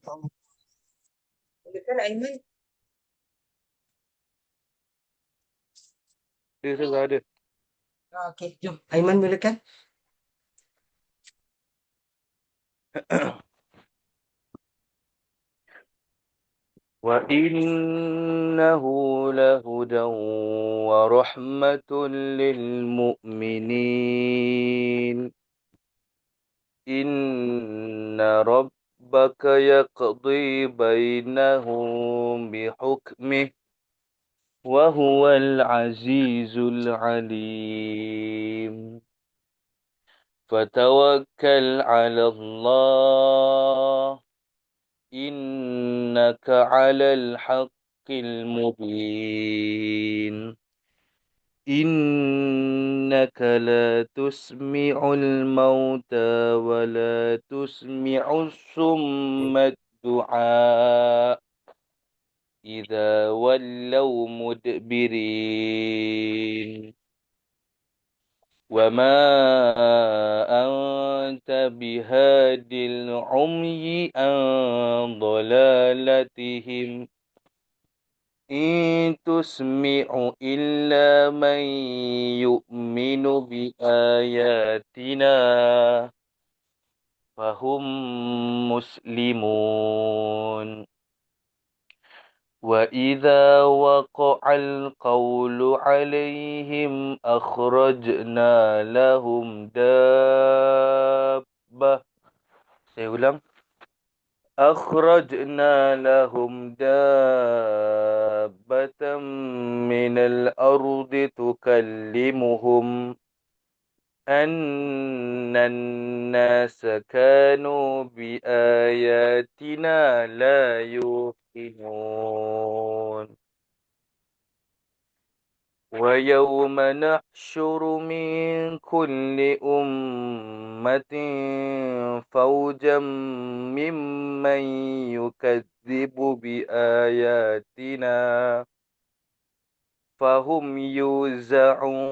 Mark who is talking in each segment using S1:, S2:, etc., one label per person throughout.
S1: Oh, mulakan Aiman.
S2: Dia saya ada.
S1: Okey, jom. Aiman mulakan.
S2: وإنه لهدى ورحمة للمؤمنين إن ربك يقضي بينهم بحكمه وهو العزيز العليم فتوكل على الله إنك على الحق المبين إنك لا تسمع الموتى ولا تسمع الصم الدعاء إذا ولوا مدبرين وما أنت بهاد العمي عن ضلالتهم إن تسمع إلا من يؤمن بآياتنا فهم مسلمون وإذا وقع القول عليهم أخرجنا لهم دابة saya ulang أخرجنا لهم دابة من الأرض تكلمهم أن الناس كانوا بآياتنا لا يوقنون ويوم نحشر من كل أمة فوجا ممن يكذب بآياتنا فهم يوزعون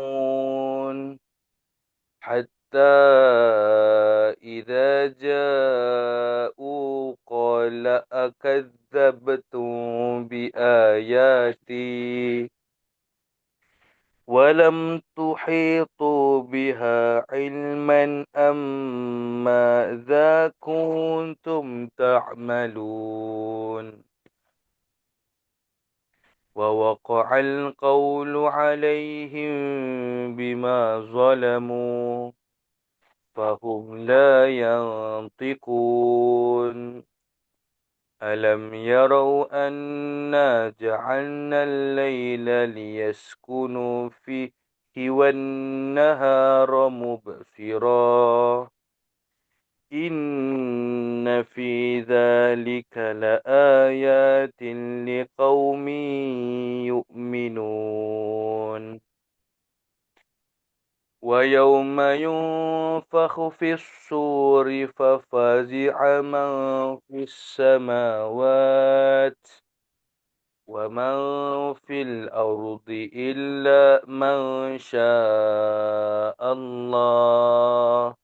S2: حتى إذا جاءوا قال أكذبتم بآياتي ولم تحيطوا بها علما أم ماذا كنتم تعملون ووقع القول عليهم بما ظلموا فهم لا ينطقون ألم يروا أنا جعلنا الليل ليسكنوا فيه والنهار مبصرا إن في ذلك لآيات لقوم يؤمنون ويوم ينفخ في الصور ففزع من في السماوات ومن في الأرض إلا من شاء الله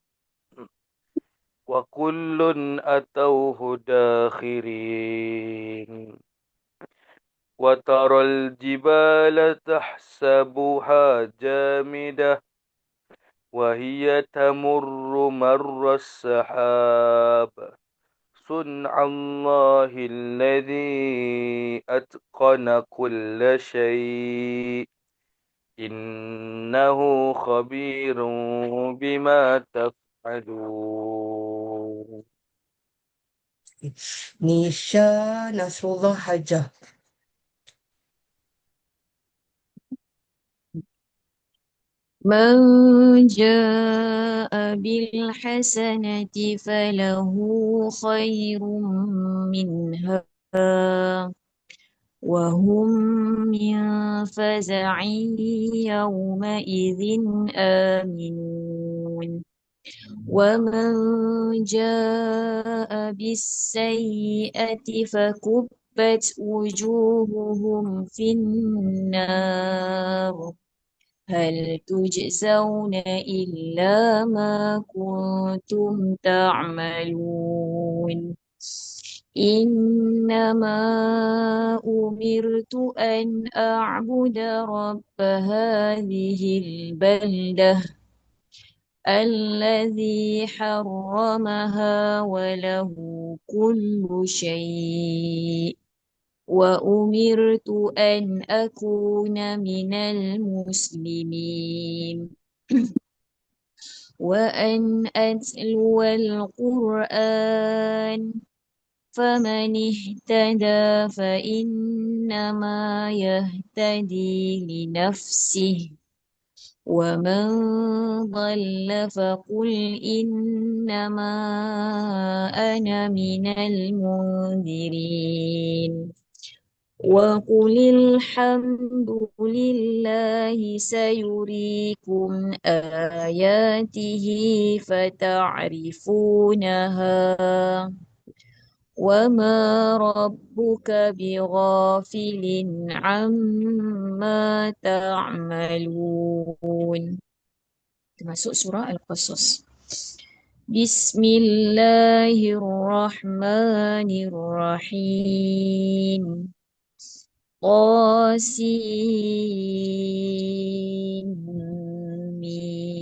S2: وكل أتوه داخرين وترى الجبال تحسبها جامدة وهي تمر مر السحاب صنع الله الذي أتقن كل شيء إنه خبير بما تفعلون.
S1: Nisha Nasrullah Hajah.
S3: من جاء بالحسنة فله خير منها وهم من فزع يومئذ آمنون ومن جاء بالسيئة فكبت وجوههم في النار هل تجزون إلا ما كنتم تعملون إنما أمرت أن أعبد رب هذه البلدة الذي حرمها وله كل شيء وأمرت أن أكون من المسلمين وأن أتلو القرآن فمن اهتدى فإنما يهتدي لنفسه ومن ضل فقل إنما أنا من المنذرين وقل الحمد لله سيريكم آياته فتعرفونها وما ربك بغافل عما تعملون. Termasuk surah Al-Qasas. Bismillahirrahmanirrahim. Qasim Mim.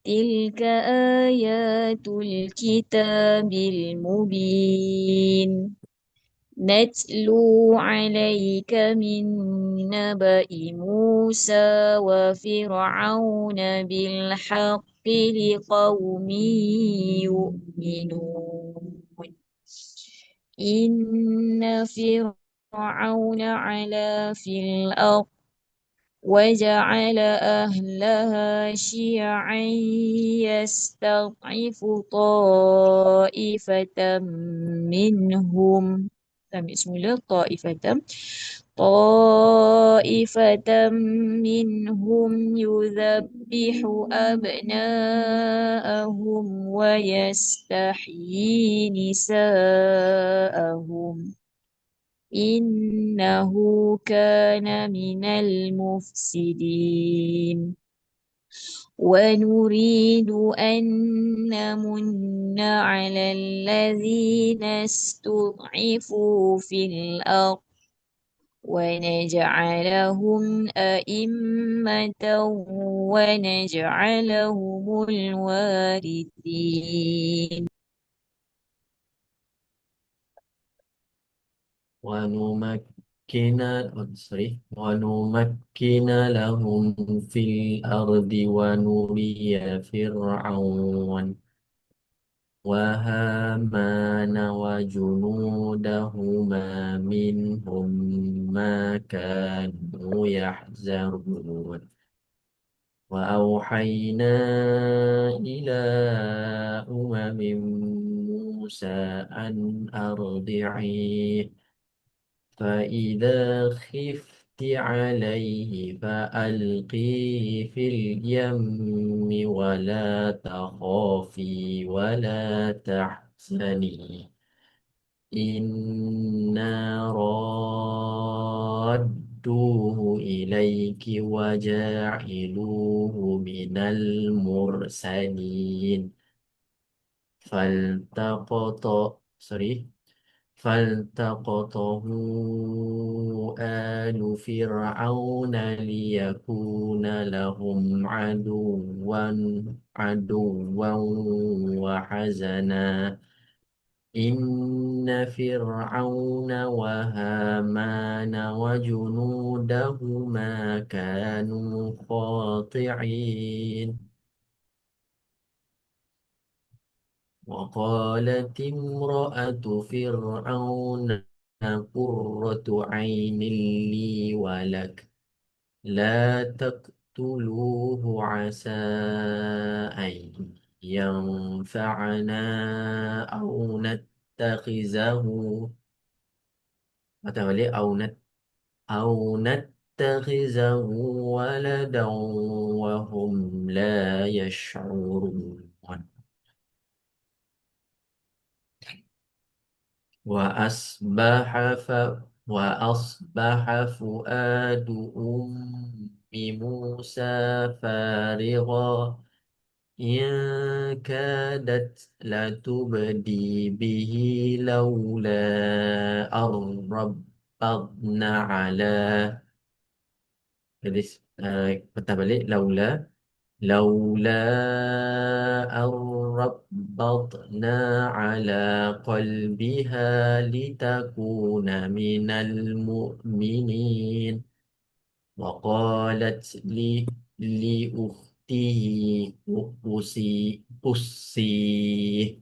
S3: تلك آيات الكتاب المبين نتلو عليك من نبأ موسى وفرعون بالحق لقوم يؤمنون إن فرعون علا في الأرض وجعل أهلها شيعا يستضعف طائفة منهم Bismillah طائفة منهم يذبح أبناءهم ويستحيي نساءهم إنه كان من المفسدين ونريد أن نمن على الذين استضعفوا في الأرض ونجعلهم أئمة ونجعلهم الوارثين
S4: ونمكن لهم في الأرض ونري فرعون وهامان وجنودهما منهم ما كانوا يحذرون وأوحينا إلى أمم موسى أن أرضعيه فإذا خفت عليه فألقيه في اليم ولا تخافي ولا تحزني إنا رادوه إليك وجاعلوه من المرسلين فالتقط فالتقطه آل فرعون ليكون لهم عدوا وحزنا إن فرعون وهامان وجنودهما كانوا خاطعين وقالت امرأة فرعون قرة عين لي ولك لا تقتلوه عسى أن ينفعنا أو نتخذه أو نتخذه ولدا وهم لا يشعرون وأصبح ف... وأصبح فؤاد أم موسى فارغا إن كادت لتبدي به لولا أن ربطنا على jadi patah balik لولا أن ربطنا على قلبها لتكون من المؤمنين وقالت لأخته قصيه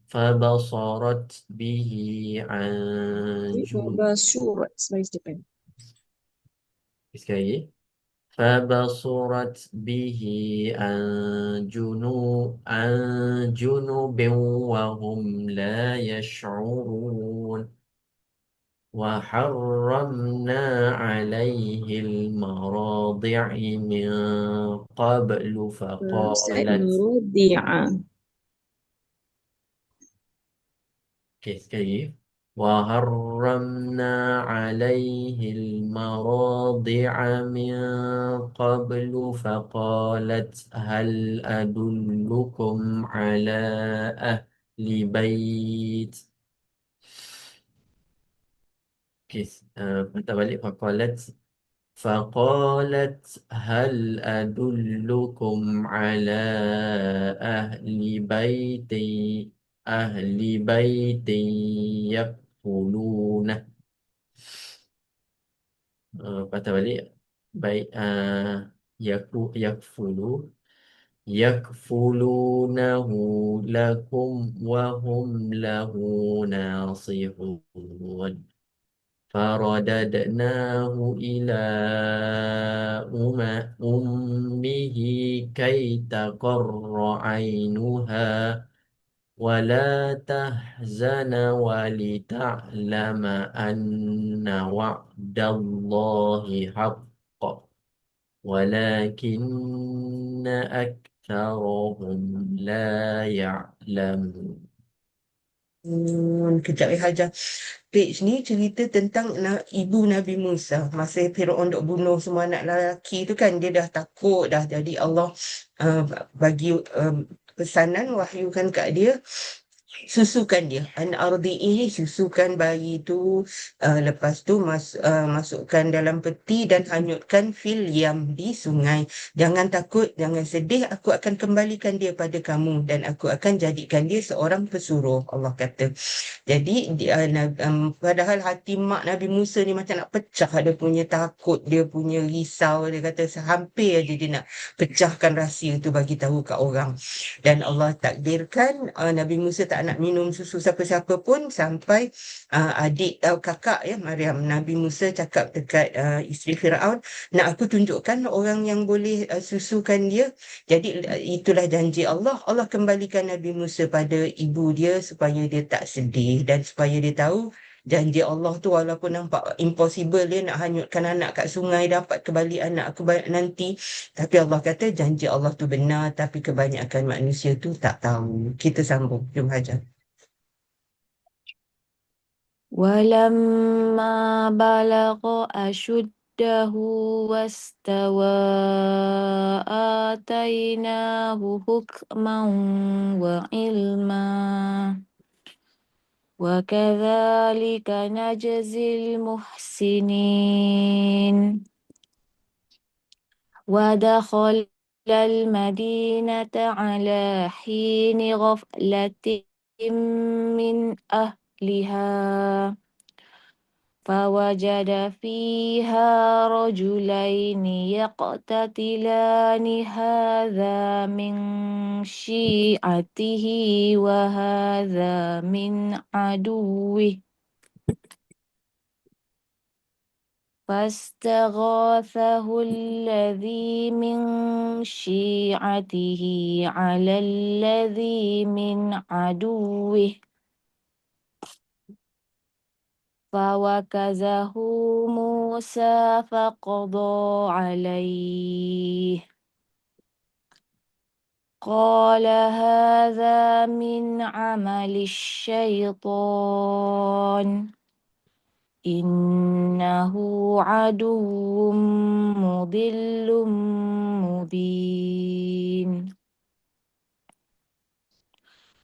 S4: فبصرت به عن جنب
S3: فبصورت space depend.
S4: sekali lagi. فبصرت به عن جنوب وهم لا يشعرون وحرمنا عليه المراضع من قبل
S3: Ustaz
S4: فقالت
S3: مرضعة.
S4: sekali lagi. وحرمنا عليه المراضع من قبل فقالت هل أدلكم على أهل بيت patah balik فقالت هل أدلكم على أهل بيت يكفلونه patah balik baik yakfulu yakfulunahu lakum wa hum lahu nasihun فرددناه إلى أمه كي تقر عينها ولا تحزن ولتعلم أن وعد الله حق ولكن أكثرهم لا يعلمون.
S1: Kejap Hajar. Page ni cerita tentang ibu Nabi Musa. Masa Firaun dok bunuh semua anak lelaki tu kan, dia dah takut dah. Jadi Allah uh, bagi pesanan, wahyukan kat dia, susukan dia. An ardi'i, susukan bayi tu. Lepas tu masukkan dalam peti dan hanyutkan fil yam, di sungai. Jangan takut, jangan sedih, aku akan kembalikan dia pada kamu dan aku akan jadikan dia seorang pesuruh, Allah kata. Jadi padahal hati mak Nabi Musa ni macam nak pecah, dia punya takut, dia punya risau, dia kata hampir aja dia nak pecahkan rahsia tu bagi tahu kat orang. Dan Allah takdirkan Nabi Musa tak nak minum susu siapa-siapa pun sampai kakak ya Maryam, Nabi Musa cakap dekat isteri Firaun, nak aku tunjukkan orang yang boleh susukan dia. Jadi itulah janji Allah. Allah kembalikan Nabi Musa pada ibu dia supaya dia tak sedih dan supaya dia tahu janji Allah tu walaupun nampak impossible, dia nak hanyutkan anak kat sungai, dapat kembali anak nanti. Tapi Allah kata janji Allah tu benar, tapi kebanyakan manusia tu tak tahu. Kita sambung. Jom Hajar.
S3: ولما بلغ أشده واستوى آتيناه حكما وعلما وكذلك نجزي المحسنين ودخل المدينة على حين غفلة من أهلها فوجد فيها رجلين يقتتلان هذا من شيعته وهذا من عدوه فاستغاثه الذي من شيعته على الذي من عدوه فوكزه موسى فقضى عليه قال هذا من عمل الشيطان إنه عدو مضل مبين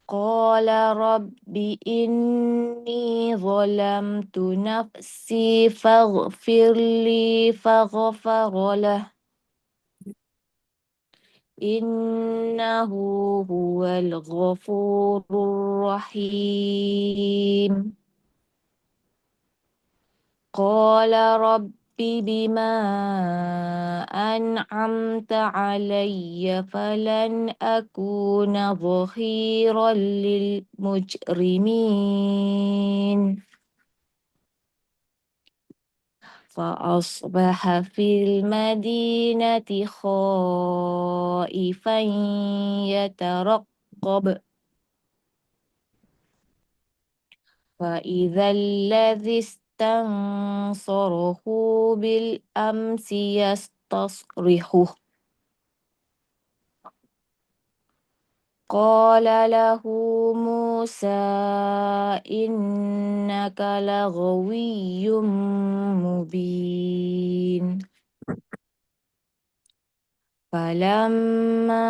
S3: قال رب إني ظلمت نفسي فاغفر لي فغفر له إنه هو الغفور الرحيم قال رب بما أنعمت علي فلن أكون ظهيرا للمجرمين فأصبح في المدينة خائفا يترقب فإذا الذي استنصره بالأمس يستصرخه قال له موسى إنك لغوي مبين فلما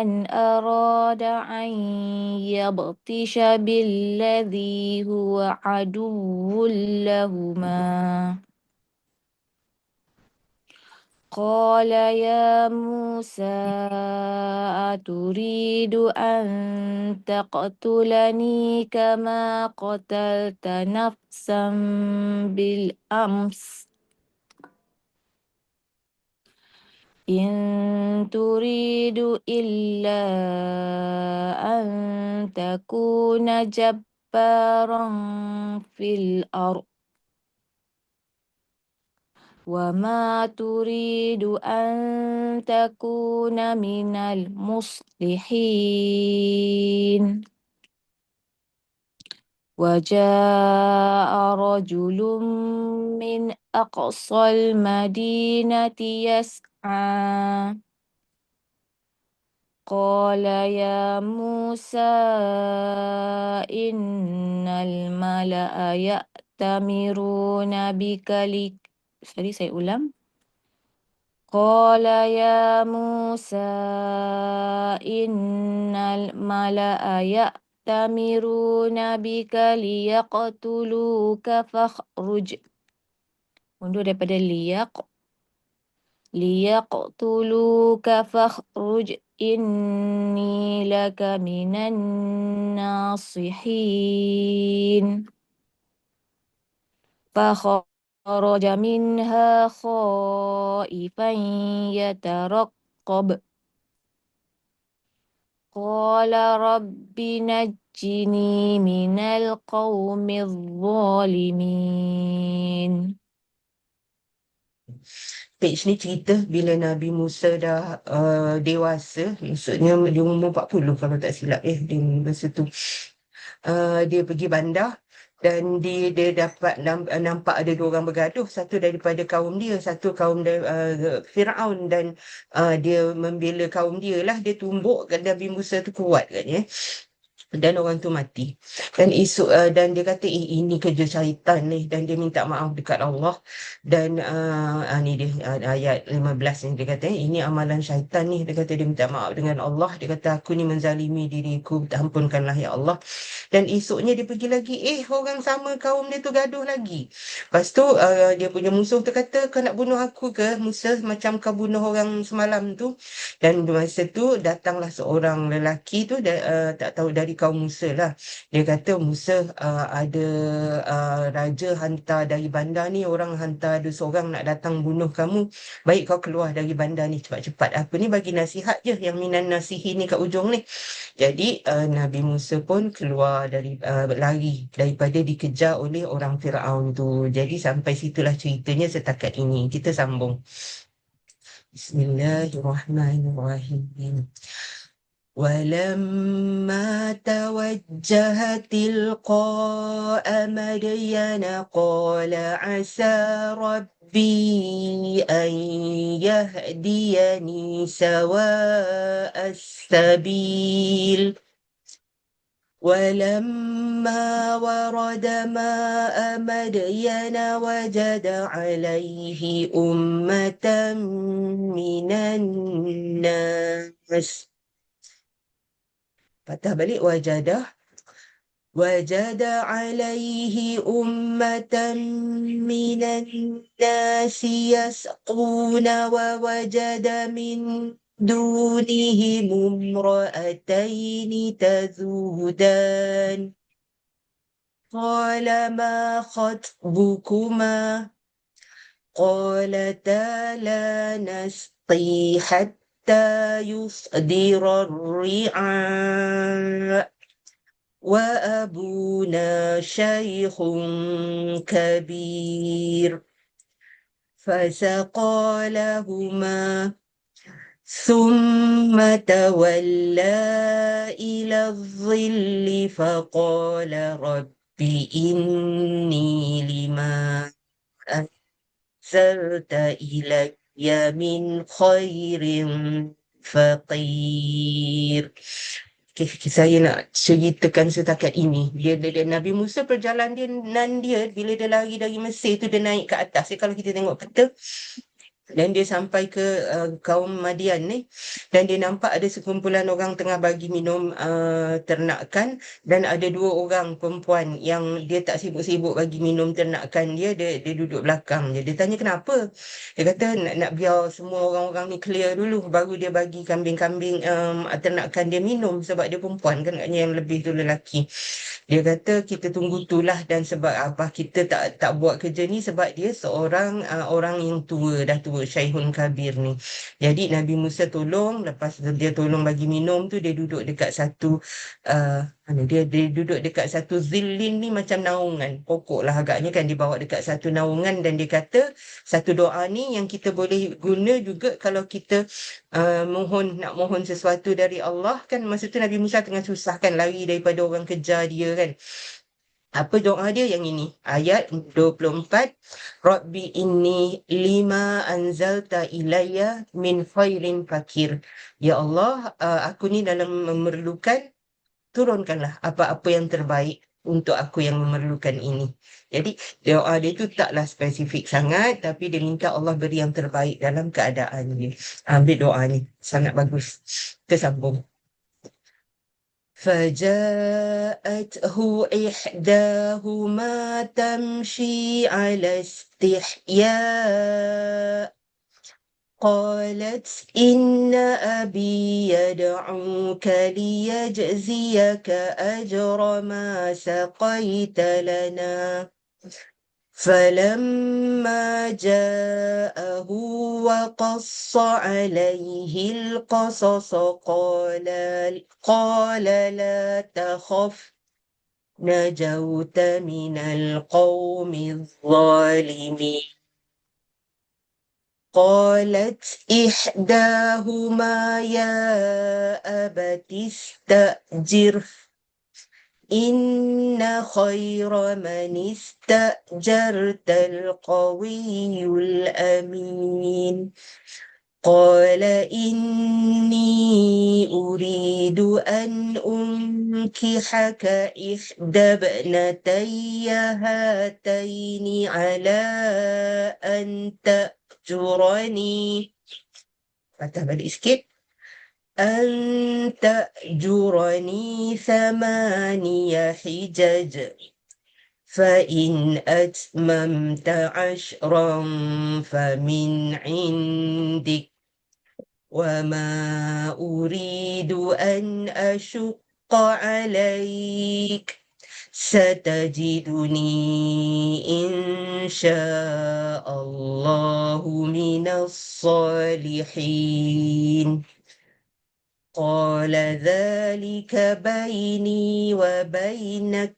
S3: أن أراد أن يبطش بالذي هو عدو لهما قال يا موسى أتريد أن تقتلني كما قتلت نفسا بالأمس إن تريد إلا أن تكون جبارا في الأرض وما تريد أن تكون من المصلحين وجاء رجل من أقصى المدينة يسعى قال يا موسى إن الملأ يأتمرون بك saya ulang. قال يا موسى إن الملأ يأتمرون بك ليقتلوك فاخرج. Mundur daripada ليقتلوك فاخرج إني لك من الناصحين فخرج منها خائفا يترقب قال رب نجني من القوم الظالمين.
S1: Page ni cerita bila Nabi Musa dah dewasa, maksudnya dia umur 40 kalau tak silap dia masa tu. Dia pergi bandar dan dia dapat nampak ada dua orang bergaduh, satu daripada kaum dia, satu kaum Firaun, dan dia membela kaum dia lah, dia tumbuk Nabi Musa tu kuat katnya. Dan orang tu mati. Dan dan dia kata ini kerja syaitan ni, dan dia minta maaf dekat Allah. Dan ni dia ayat 15 ni dia kata ini amalan syaitan ni, dia kata dia minta maaf dengan Allah, dia kata aku ni menzalimi diriku, ampunkanlah ya Allah. Dan esoknya dia pergi lagi, orang sama kaum dia tu gaduh lagi. Lepas tu dia punya musuh tu kata, kau nak bunuh aku ke Musa macam kau bunuh orang semalam tu? Dan masa tu datanglah seorang lelaki tu, tak tahu dari kaum Musa lah. Dia kata Musa ada raja hantar dari bandar ni, orang hantar ada seorang nak datang bunuh kamu. Baik kau keluar dari bandar ni cepat-cepat. Apa ni bagi nasihat je, yang minan nasihi ni kat ujung ni. Jadi Nabi Musa pun keluar dari lari daripada dikejar oleh orang Firaun tu. Jadi sampai situlah ceritanya setakat ini. Kita sambung. Bismillahirrahmanirrahim. ولما توجه تلقاء مدين قال عسى ربي أن يهديني سواء السبيل ولما ورد ماء مدين وجد عليه أمة من الناس. Patah balik wajadah. وجد عليه أمة من الناس يسقون ووجد من دونهم امرأتين تذودان قال ما خطبكما قالتا لا نسقي حتى يصدر الرعاء وأبونا شيخ كبير فسقى لهما ثم تولى إلى الظل فقال رب إني لما أنزلت إلي من خير فقير. Okay, saya nak ceritakan setakat ini. Dia Nabi Musa perjalanan dia bila dia lari dari Mesir tu dia naik ke atas. Kalau kita tengok peta dan dia sampai ke kaum Madian ni dan dia nampak ada sekumpulan orang tengah bagi minum ternakan dan ada 2 orang perempuan yang dia tak sibuk-sibuk bagi minum ternakan dia duduk belakang je. Dia tanya kenapa? Dia kata nak biar semua orang-orang ni clear dulu baru dia bagi kambing-kambing ternakan dia minum sebab dia perempuan kan, yang lebih tu lelaki. Dia kata kita tunggu itulah dan sebab apa kita tak buat kerja ni sebab dia seorang orang yang tua, dah tua, Syaihun Kabir ni. Jadi Nabi Musa tolong, lepas dia tolong bagi minum tu dia duduk dekat satu dia duduk dekat satu zillin ni macam naungan, pokok lah agaknya kan, dibawa dekat satu naungan dan dia kata satu doa ni yang kita boleh guna juga kalau kita nak mohon sesuatu dari Allah kan. Masa tu Nabi Musa tengah susah kan, lari daripada orang kejar dia kan. Apa doa dia yang ini? Ayat 24. Rabbi inni lima anzalta ilayya min khairin fakir. Ya Allah, aku ni dalam memerlukan, turunkanlah apa-apa yang terbaik untuk aku yang memerlukan ini. Jadi doa dia tu taklah spesifik sangat tapi dia minta Allah beri yang terbaik dalam keadaan dia. Ambil doa ni, sangat bagus. Kita sambung. فجاءته إحداهما تمشي على استحياء قالت إن أبي يدعوك ليجزيك أجر ما سقيت لنا فلما جاءه وقص عليه القصص قال لا تخف نجوت من القوم الظالمين قالت إحداهما يا أبت استأجره إن خير من استأجرت القوي الأمين قال إني أريد أن أنكحك إحدى ابنتي هاتين على أن تأجرني patah balik sikit أن تأجرني 8 حجج فإن أتممت 10 فمن عندك وما أريد أن أشق عليك ستجدني إن شاء الله من الصالحين قال ذلك بيني وبينك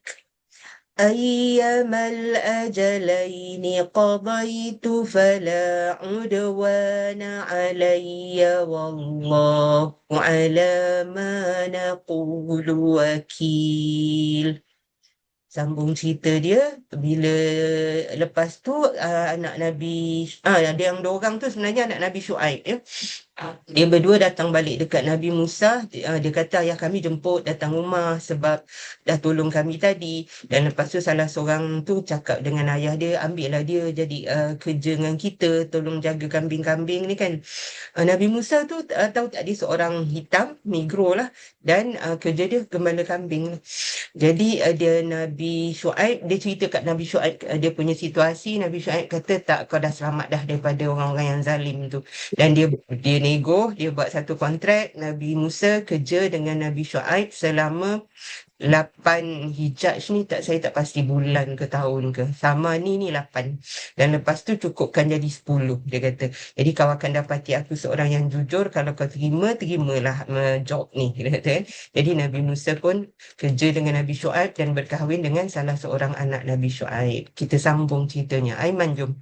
S1: أيما الأجلين قضيت فلا عدوان علي والله على ما نقول وكيل. Sambung cerita dia bila lepas tu anak Nabi ada yang 2 orang tu sebenarnya anak Nabi Syuaib ya. Dia berdua datang balik dekat Nabi Musa. Dia kata ayah kami jemput datang rumah sebab dah tolong kami tadi. Dan lepas tu salah seorang tu cakap dengan ayah dia, ambillah dia jadi kerja dengan kita, tolong jaga kambing-kambing ni kan. Nabi Musa tu tahu tak, dia seorang hitam, negro lah, dan kerja dia gembala kambing. Jadi dia Nabi Shu'aib, dia cerita kat Nabi Shu'aib dia punya situasi. Nabi Shu'aib kata tak, kau dah selamat dah daripada orang-orang yang zalim tu. Dan dia nego, dia buat satu kontrak. Nabi Musa kerja dengan Nabi Shu'aib selama 8 Hijaj ni, saya tak pasti bulan ke tahun ke. Sama ni 8. Dan lepas tu cukupkan jadi 10, dia kata. Jadi kau akan dapati aku seorang yang jujur, kalau kau terimalah job ni, dia kata kan. Jadi Nabi Musa pun kerja dengan Nabi Shu'aib dan berkahwin dengan salah seorang anak Nabi Shu'aib. Kita sambung ceritanya. Aiman, jom.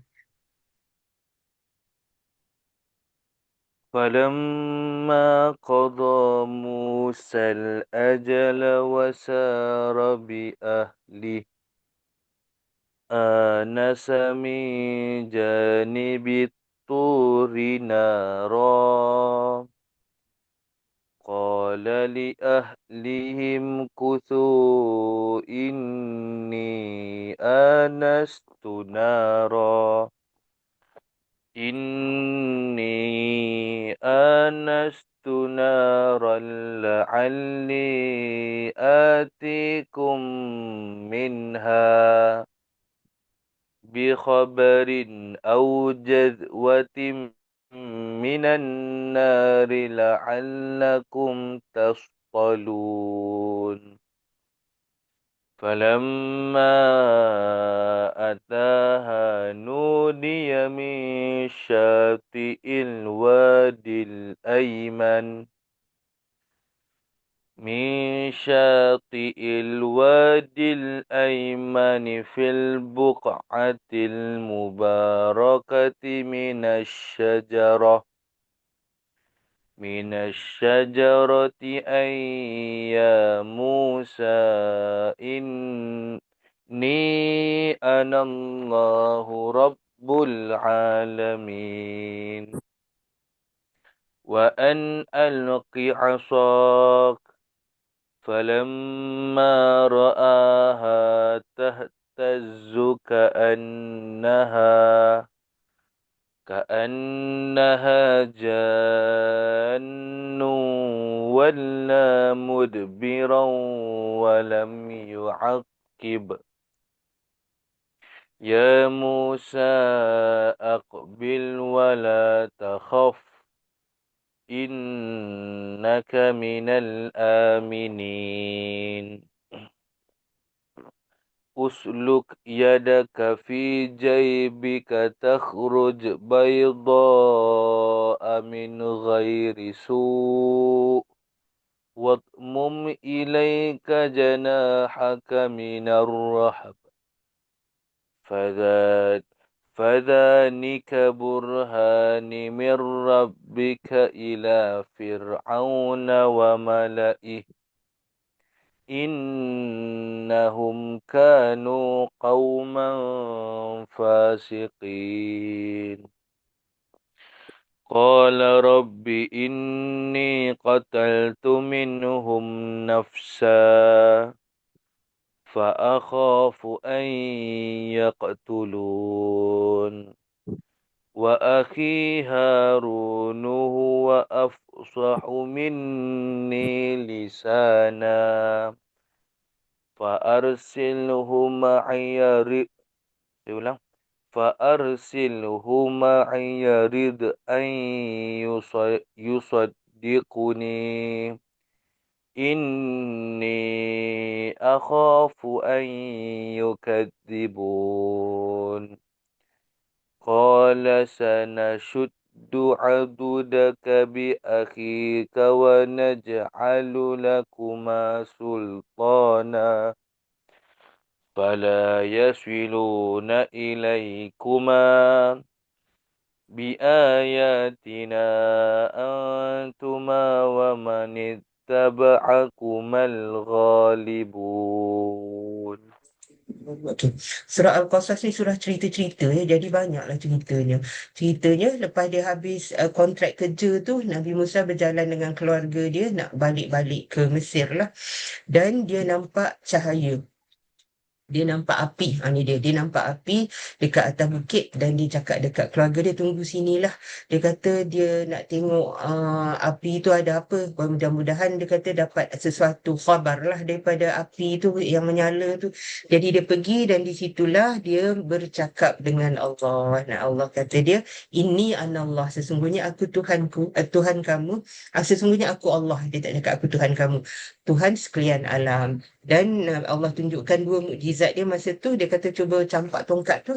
S2: فلما قضى موسى الأجل وسار بأهله آنس من جانب الطور نارا قال لأهلهم كثوا إني آنست نارا لعلي آتيكم منها بخبر أو جذوة من النار لعلكم تصطلون فلما أتاها نودي من شاطئ الوادي الأيمن في البقعة المباركة من الشجرة أي يا موسى إني أنا الله رب العالمين وأن ألق عصاك فلما رآها تهتز كأنها جان ولا مدبرا ولم يعقب يا موسى أقبل ولا تخف إنك من الآمنين أسلك يدك في جيبك تخرج بيضاء من غير سوء واضمم إليك جناحك من الرهب فذلك برهان من ربك إلى فرعون وملئه إنهم كانوا قوما فاسقين قال رب إني قتلت منهم نفسا فأخاف أن يقتلون وأخي هارون هو أفصح مني لسانا فأرسله معي يرد أن يصدقني إني أخاف أن يكذبون قال سنشد عضدك بأخيك ونجعل لكما سلطانا فلا يصلون إليكما بآياتنا أنتما ومن اتبعكما الغالبون.
S1: Okey. Surah Al-Qasas ni surah cerita-cerita ya, jadi banyaklah ceritanya. Ceritanya lepas dia habis kontrak kerja tu, Nabi Musa berjalan dengan keluarga dia nak balik-balik ke Mesir lah. Dan dia nampak cahaya. Dia nampak api, ni dia nampak api dekat atas bukit dan dia cakap dekat keluarga dia, tunggu sinilah. Dia kata dia nak tengok api tu ada apa. Mudah-mudahan dia kata dapat sesuatu khabar lah daripada api tu yang menyala tu. Jadi dia pergi dan di situlah dia bercakap dengan Allah. Nah, Allah kata dia, ini anallah, sesungguhnya aku Tuhanku, Tuhan kamu. Sesungguhnya aku Allah. Dia tak cakap aku Tuhan kamu. Tuhan sekalian alam. Dan Allah tunjukkan dua mukjizat dia masa tu. Dia kata cuba campak tongkat tu.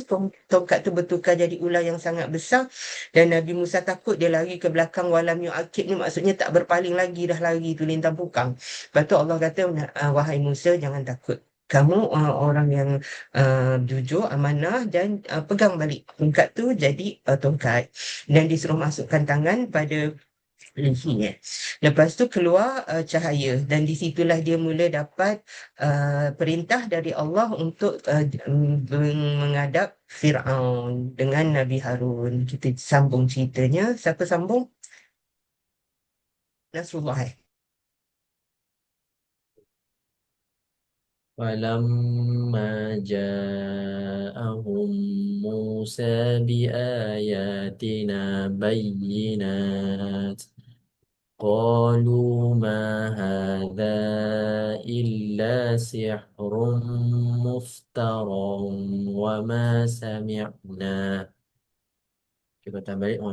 S1: Tongkat tu bertukar jadi ular yang sangat besar. Dan Nabi Musa takut, dia lari ke belakang. Walam yu'akib ni maksudnya tak berpaling lagi, dah lari tu lintang pukang. Lepas tu Allah kata, wahai Musa, jangan takut. Kamu orang yang jujur, amanah dan pegang balik tongkat tu jadi tongkat. Dan disuruh masukkan tangan pada lehernya. Lepas tu keluar cahaya dan di situlah dia mula dapat perintah dari Allah untuk menghadap Firaun dengan Nabi Harun. Kita sambung ceritanya. Siapa sambung? Nasrullah.
S4: فلما جاءهم موسى بآياتنا بينات قالوا ما هذا إلا سحر مفترى وما سمعنا kita balik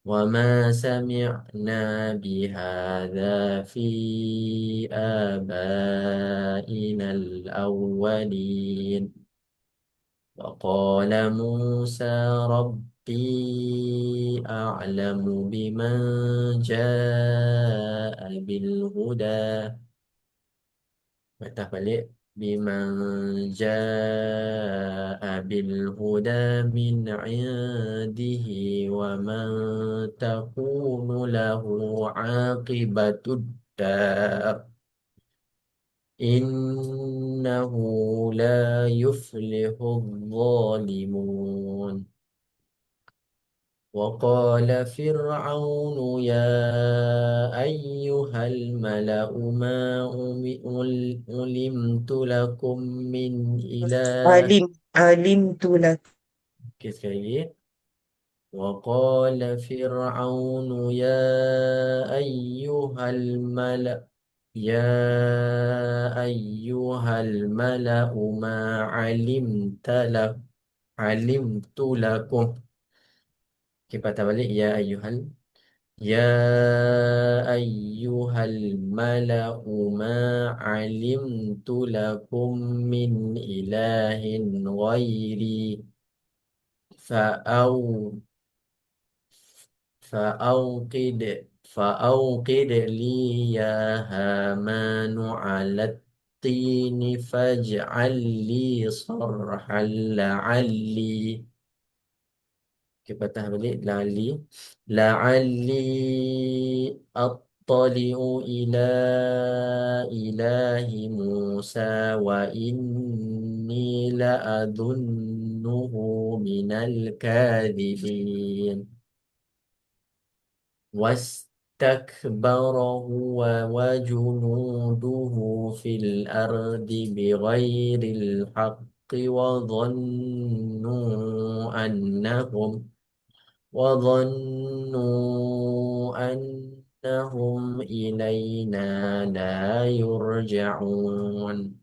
S4: وما سمعنا بهذا في آبائنا الأولين وقال موسى ربي أعلم بمن جاء بالهدى Matah balik biman jaa bil huda min indihi wa man takunu lahu aqibatud dar innahu la yuflihul zalimun. وقال فرعون يا أيها الملأ ما علمت لكم من إله.
S1: Alim tulak.
S4: Sekali lagi. وقال فرعون يا أيها الملأ ما علمت لكم. Kita balik Ya ayyuhal mala'u ma alimtu lakum min ilahin ghairi fa'aw fa'awqid fa'awqid li ya hamanu 'alat tini faj'al li sarhan la'alli. Kita patah balik la'alli attali'u ila ilahi Musa wa inni la'adunnuhu minal kadhibin wastakbara huwa wa junuduhu fil ardi bighairil haqqi wa dhannu annahum أنهم إلينا لا يرجعون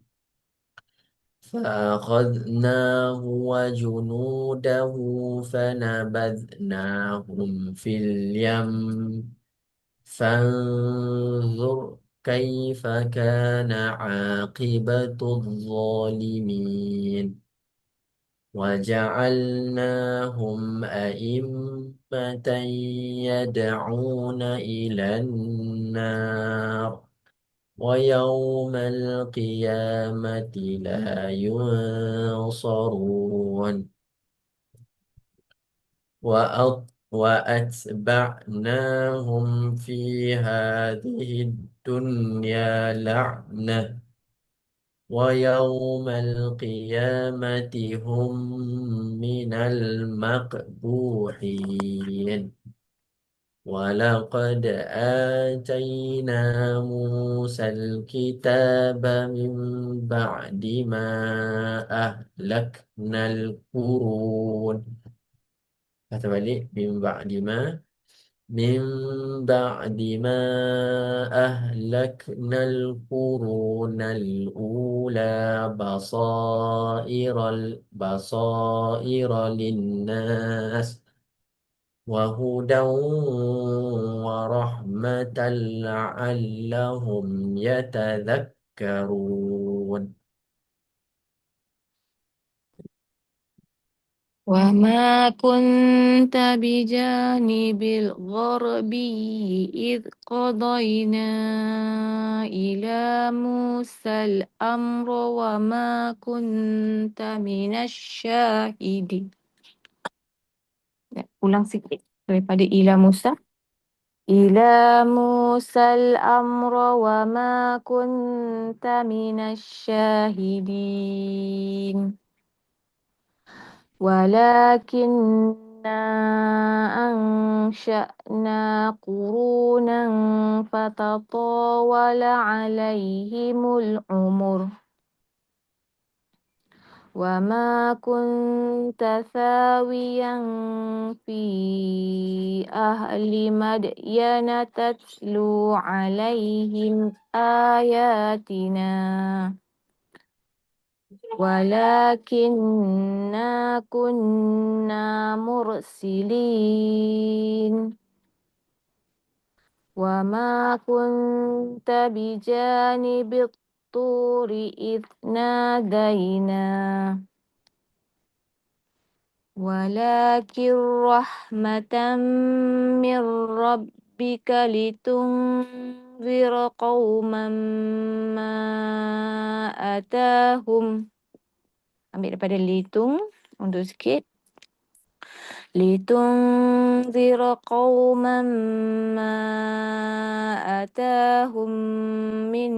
S4: فأخذناه وجنوده فنبذناهم في اليم فانظر كيف كان عاقبة الظالمين وجعلناهم أئمة يدعون إلى النار ويوم القيامة لا ينصرون وأتبعناهم في هذه الدنيا لعنة ويوم القيامة هم من المقبوحين ولقد آتينا موسى الكتاب من بعد ما أهلكنا القرون kata balik من بعد ما أهلكنا القرون الأولى بصائر للناس وهدى ورحمة لعلهم يتذكرون
S3: وما كنت بجانب الغربي إذ قضينا إلى موسى الأمر وما كنت من الشاهدين. Ulang sikit daripada ila Musa. إلى موسى الأمر وما كنت من الشاهدين ولكننا أنشأنا قرونا فتطاول عليهم العمر وما كنت ثاويا في أهل مدين تتلو عليهم آياتنا ولكننا كنا مرسلين وما كنت بجانب الطور إذ نادينا ولكن رحمة من ربك لتنذر قوما ما أتاهم. Ambil daripada litung, undur sikit. لتنذر قوما ما أتاهم من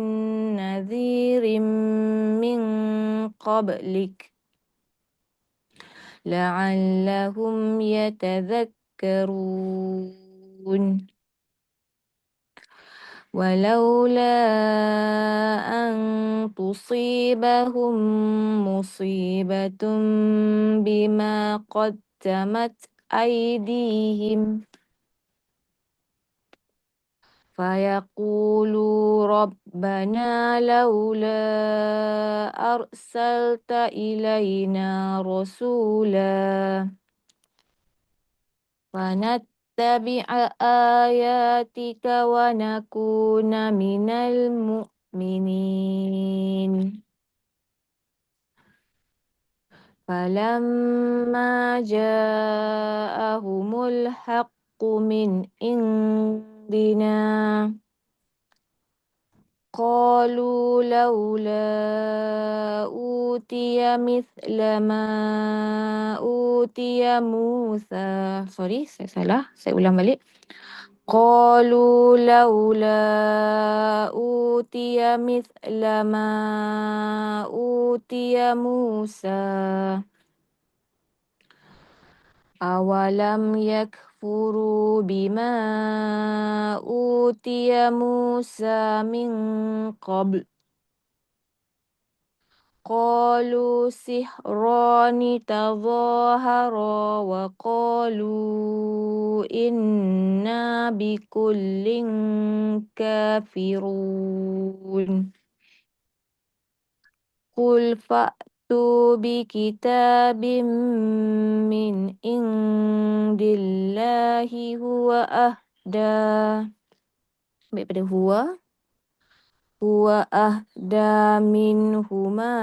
S3: نذير من قبلك لعلهم يتذكرون ولولا أن تصيبهم مصيبة بما قدمت أيديهم فيقولوا ربنا لولا أرسلت إلينا رسولا فنتبع آياتك ونكون من المؤمنين فلما جاءهم الحق من عندنا قالوا لولا أوتي مثل ما أوتي موسى. Sorry, saya salah. Saya ulang balik. قالوا لولا أوتي مثل ما أوتي موسى أولم يكفروا بما أوتي موسى من قبل قالوا سحران تظاهرا وقالوا إنا بكل كافرون قل فأتوا بكتاب من عند الله هو أهدى daripada هو أهدى منهما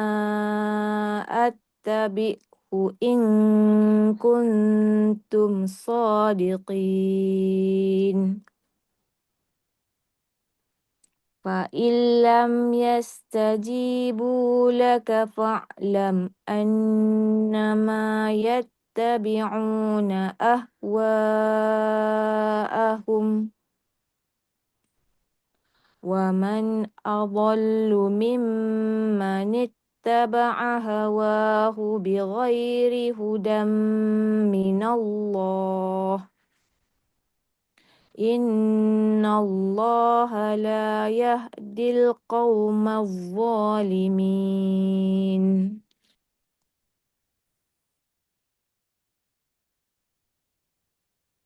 S3: أتبعه إن كنتم صادقين فإن لم يستجيبوا لك فاعلم أنما يتبعون أهواءهم ومن أضل ممن اتبع هواه بغير هدى من الله إن الله لا يهدي القوم الظالمين.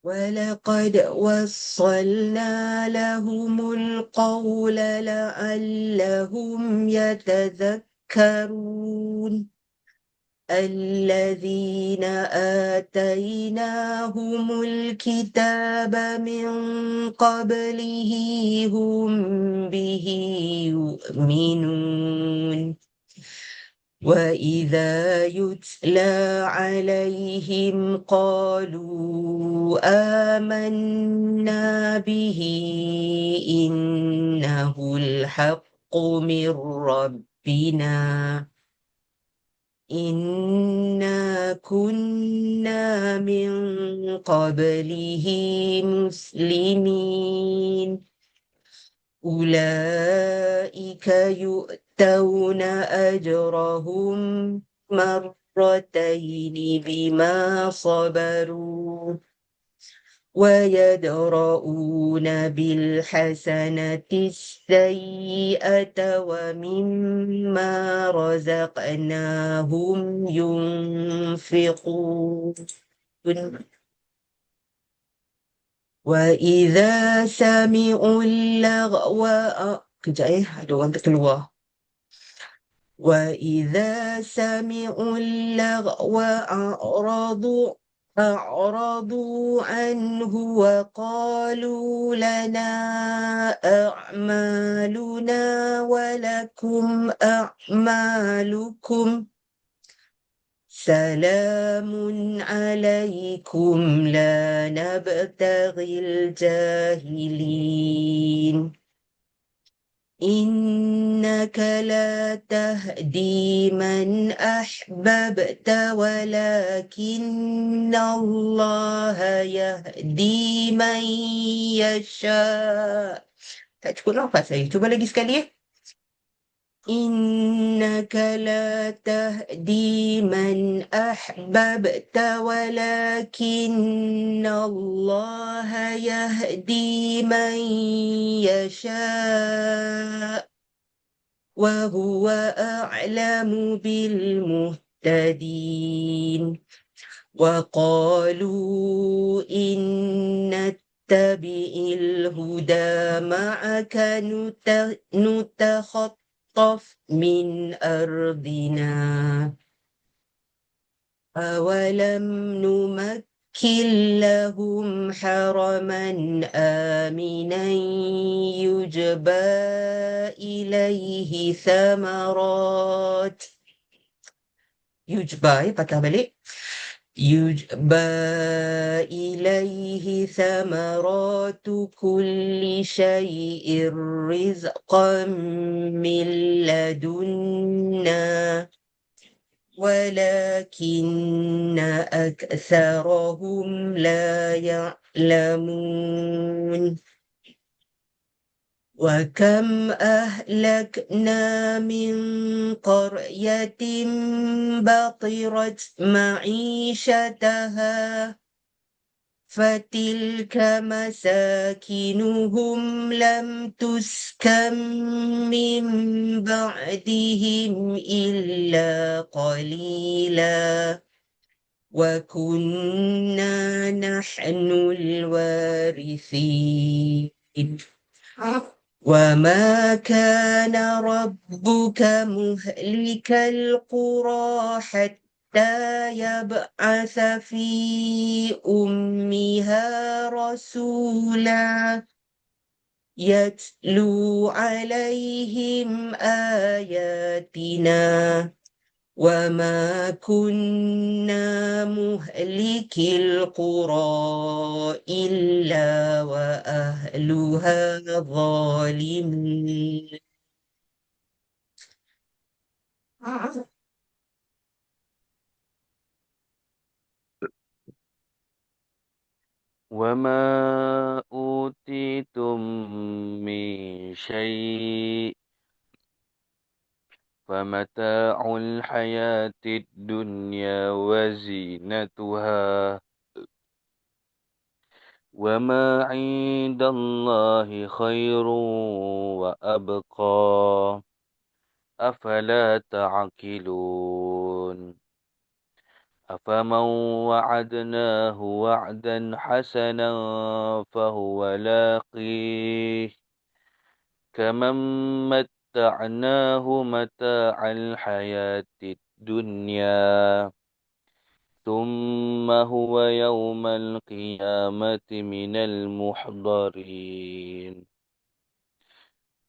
S1: ولقد وصلنا لهم القول لعلهم يتذكرون الذين آتيناهم الكتاب من قبله هم به يؤمنون وإذا يتلى عليهم قالوا آمنا به إنه الحق من ربنا إنا كنا من قبله مسلمين أولئك يؤتون أجرهم مرتين بما صبروا ويدرؤون بالحسنة السيئة ومما رزقناهم ينفقون وإذا سمعوا اللغو kejap ada orang terkeluar وإذا سمعوا اللغو أعرضوا عنه وقالوا لنا أعمالنا ولكم أعمالكم سلام عليكم لا نبتغي الجاهلين إنك لا تهدي من أحببت ولكن الله يهدي من يشاء. Tak cukup nafas saya. Cuba lagi sekali. إنك لا تهدي من أحببت ولكن الله يهدي من يشاء وهو أعلم بالمهتدين وقالوا إن نتبع الهدى معك نتخطف من أرضنا أولم نمكن لهم حرما آمنا يجبى إليه ثمرات يجبى patah balik يجبى إليه ثمرات كل شيء رزقا من لدنا ولكن أكثرهم لا يعلمون وكم أهلكنا من قرية بطرت معيشتها فتلك مساكنهم لم تسكن من بعدهم إلا قليلا وكنا نحن الوارثين وما كان ربك مهلك القرى حتى يبعث في أمها رسولا يتلو عليهم آياتنا وما كنا مهلك القرى إلا وأهلها ظالمون
S2: وما أوتيتم من شيء فمتاع الحياة الدنيا وزينتها وما عند الله خير وأبقى أفلا تعقلون أفمن وعدناه وعدا حسنا فهو لاقيه كمن متعناه متاع الحياة الدنيا ثم هو يوم القيامة من المحضرين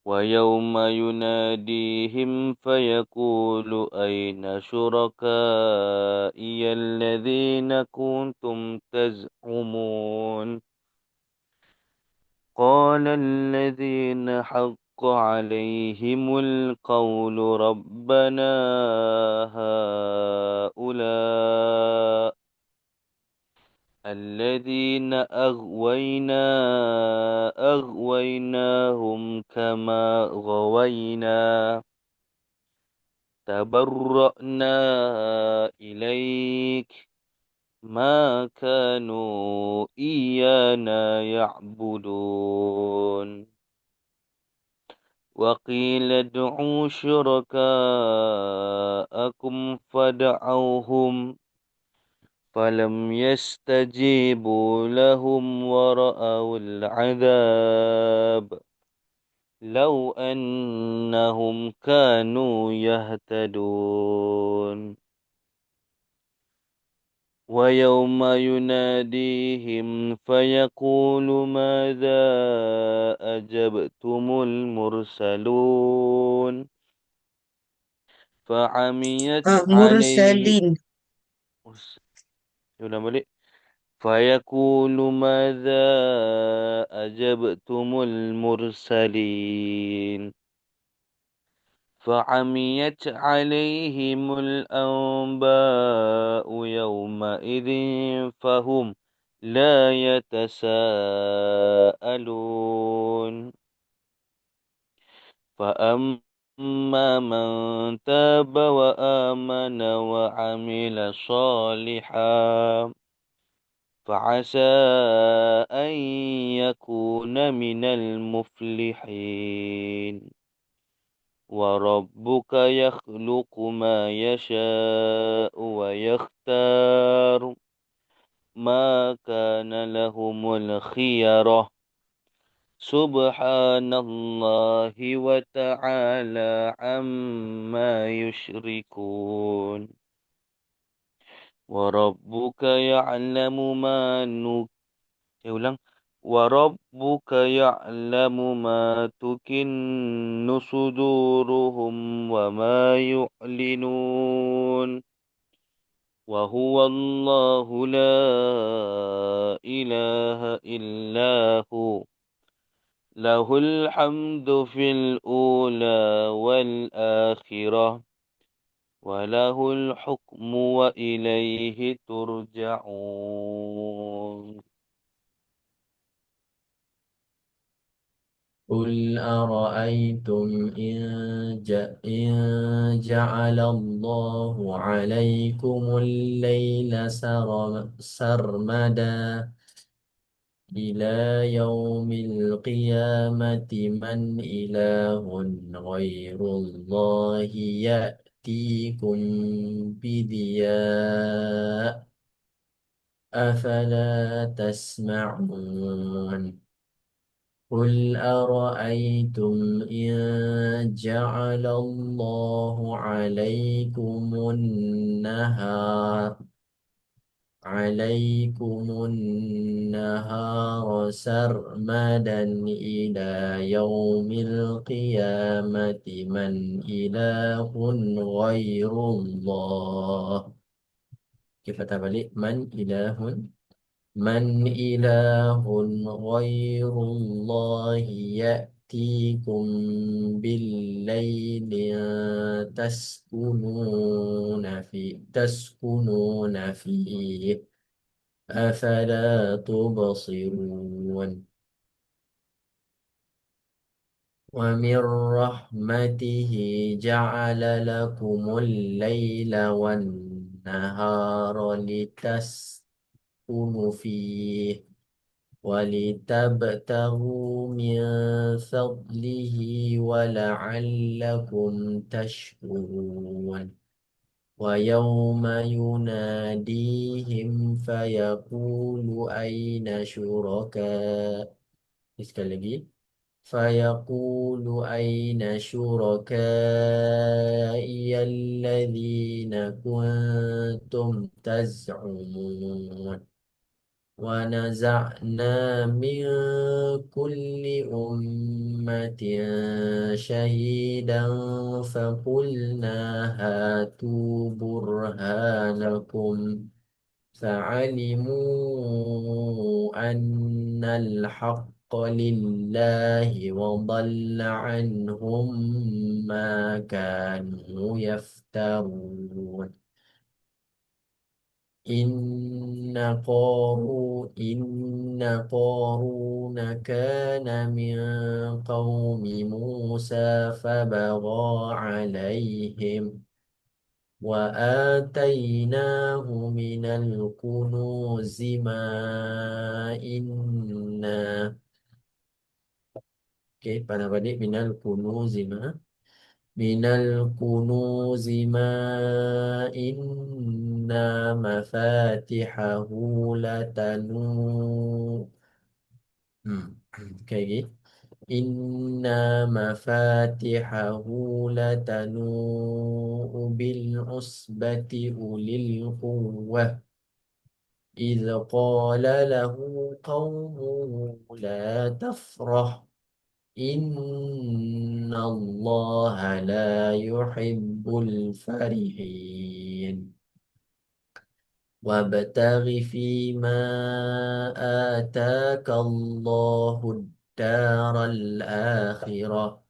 S2: ويوم يناديهم فيقول أين شركائي الذين كنتم تزعمون قال الذين حق عليهم القول ربنا هؤلاء الذين أغويناهم كما غوينا تبرأنا إليك ما كانوا إيانا يعبدون وقيل ادعوا شركاءكم فدعوهم فلم يستجيبوا لهم ورأوا العذاب لو أنهم كانوا يهتدون ويوم يناديهم فيقول ماذا أجبتم المرسلون فعميت عليه
S1: مرسلين.
S2: فيقول ماذا أجبتم المرسلين فعميت عليهم الأنباء يومئذ فهم لا يتساءلون فأما من تاب وآمن وعمل صالحا فعسى أن يكون من المفلحين وربك يخلق ما يشاء ويختار ما كان لهم الخيرة سبحان الله وتعالى عما يشركون وربك يعلم ما وربك يعلم ما تكن صدورهم وما يعلنون وهو الله لا إله إلا هو له الحمد في الأولى والآخرة وله الحكم وإليه ترجعون
S4: قل أرأيتم إن جعل الله عليكم الليل سرمدا إلى يوم القيامة من إله غير الله يأتيكم بضياء أفلا تسمعون قل أرأيتم إن جعل الله عليكم النهار سرمدا إلى يوم القيامة من إله غير الله كيف تبلي من إله غير الله يأتيكم بالليل تسكنون فيه أفلا تبصرون ومن رحمته جعل لكم الليل والنهار لتسكنوا فيه ولتبتغوا من فضله ولعلكم تشكرون ويوم يناديهم فيقول أين شركاء sekali lagi فيقول أين شركائي الذين كنتم تزعمون ونزعنا من كل أمة شهيدا فقلنا هاتوا برهانكم فعلموا أن الحق لله وضل عنهم ما كانوا يفترون إن قارون كان من قوم موسى فبغى عليهم وآتيناه من الكنوز ما إن pada balik من الكنوز ما إن مفاتحه لتنوء okay. إن مفاتحه لتنوء بالعصبة أولي القوة إذ قال له قومه لا تفرح إن الله لا يحب الفرحين وابتغ فيما آتاك الله الدار الآخرة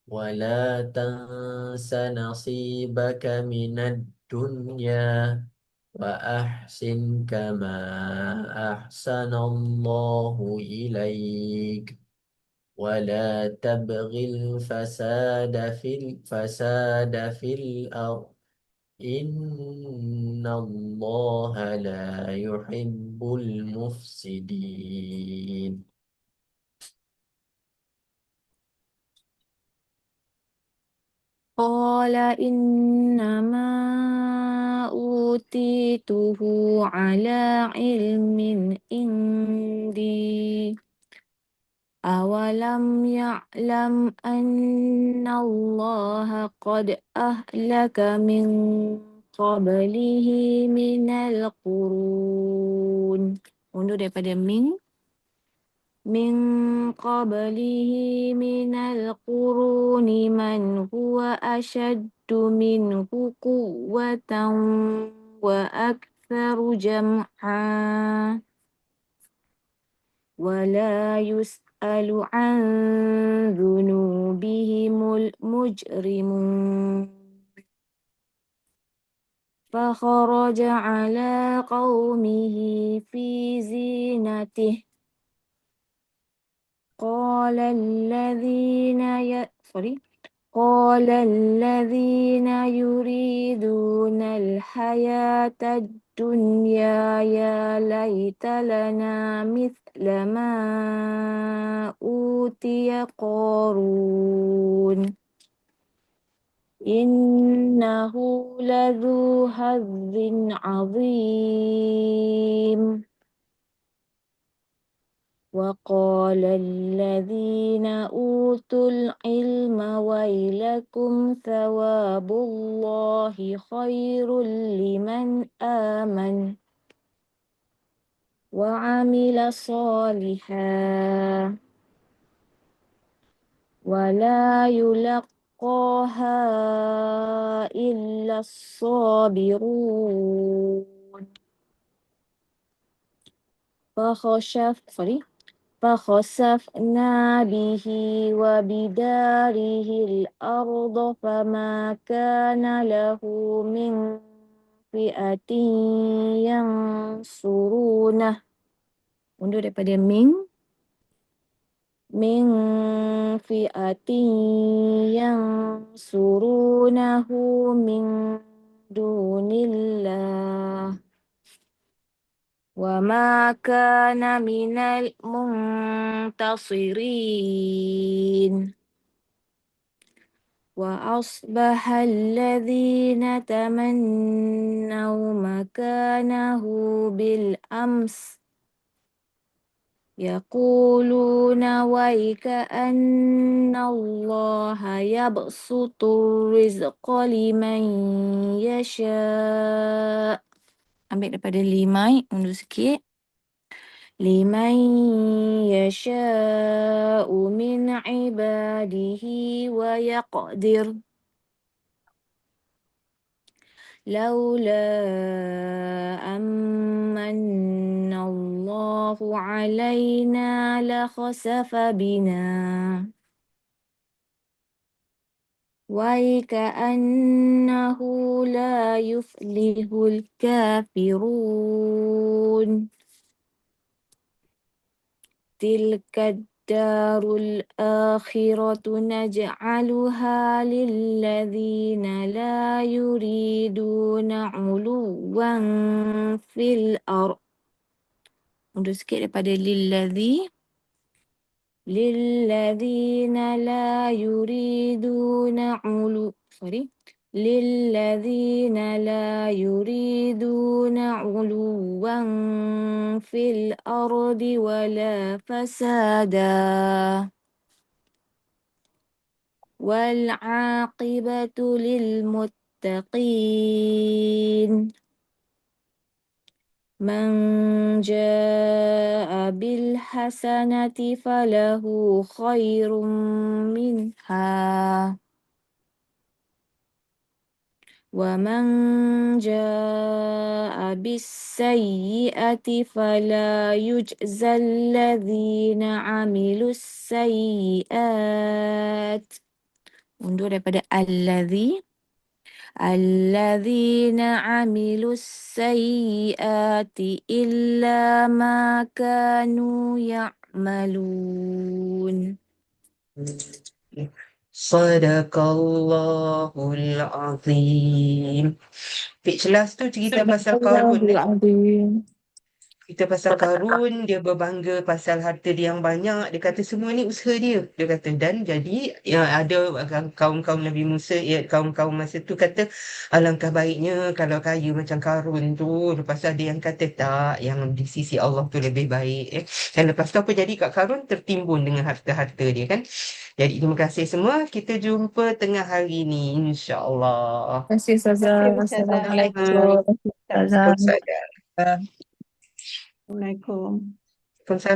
S4: ولا تنس نصيبك من الدنيا وأحسن كما أحسن الله إليك ولا تبغ الفساد في الأرض إن الله لا يحب المفسدين
S3: قال إنما أوتيته على علم عندي أولم يعلم أن الله قد أهلك من قبله من القرون. Undur daripada من قبله من القرون من هو أشد منه قوة وأكثر جمعا ولا يسأل عن ذنوبهم المجرمون فخرج على قومه في زينته قال الذين يريدون الحياة الدنيا يا ليت لنا مثل ما أوتي قارون إنه لذو حظ عظيم وقال الذين أوتوا العلم ويلكم ثواب الله خير لمن آمن وعمل صالحا ولا يلقاها إلا الصابرون فخسفنا به وبداره الأرض فما كان له من فئة ينصرونه. Undur daripada min fi'atin yansurunahu min dunillah wa ma kana minal muntasirin. وأصبح الذين تمنوا مكانه بالأمس يقولون ويك أن الله يبسط الرزق لمن يشاء. Ambil daripada limai, undur sikit. لمن يشاء من عباده ويقدر لولا أمن الله علينا لخسف بنا وكأنه لا يفلح الكافرون. تلك الدار الآخرة نجعلها للذين لا يريدون علوا في الأرض. Mundur sikit daripada للذين لا يريدون للذين لا يريدون علوا في الأرض ولا فسادا والعاقبة للمتقين. من جاء بالحسنة فله خير منها ومن جاء بالسيئة فلا يجزى الذين عملوا السيئات. Undur daripada الذين عملوا السيئات إلا ما كانوا يعملون.
S1: Sadaqallahul azim. Page last tu cerita pasal Qarun. Kita pasal Qarun, dia berbangga pasal harta dia yang banyak. Dia kata semua ni usaha dia. Dia kata dan jadi ada kaum-kaum Nabi Musa, kaum-kaum masa tu kata alangkah baiknya kalau kaya macam Qarun tu. Lepas tu ada yang kata tak, yang di sisi Allah tu lebih baik. Dan lepas tu apa jadi kat Qarun? Tertimbun dengan harta-harta dia kan. Jadi terima kasih semua. Kita jumpa tengah hari ni insya-Allah.
S3: Terima kasih Ustazah. Assalamualaikum.
S1: Waalaikumsalam.
S5: Assalamualaikum.
S1: Waalaikumsalam.